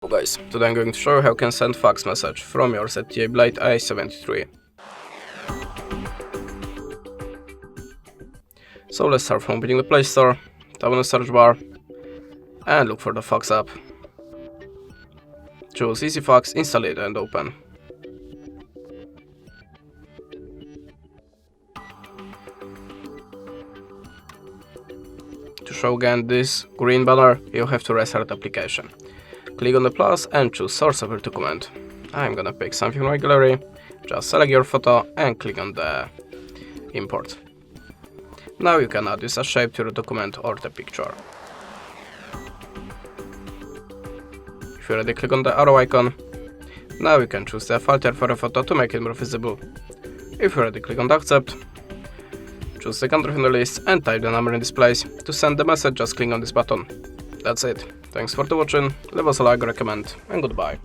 Hello guys, today I'm going to show you how you can send fax message from your ZTE Blade A73. So let's start from opening the Play Store, tap on the search bar and look for the fax app. Choose Easy Fax, install it and open. To show again this green banner, you have to restart the application. Click on the plus and choose source of your document. I'm gonna pick something from my gallery. Just select your photo and click on the import. Now you can add this as shape to your document or the picture. If you're ready, click on the arrow icon. Now you can choose the filter for a photo to make it more visible. If you're ready, click on the accept. Choose the country from the list and type the number in this place. To send the message, just click on this button. That's it. Thanks for watching, leave us a like, recommend, and goodbye.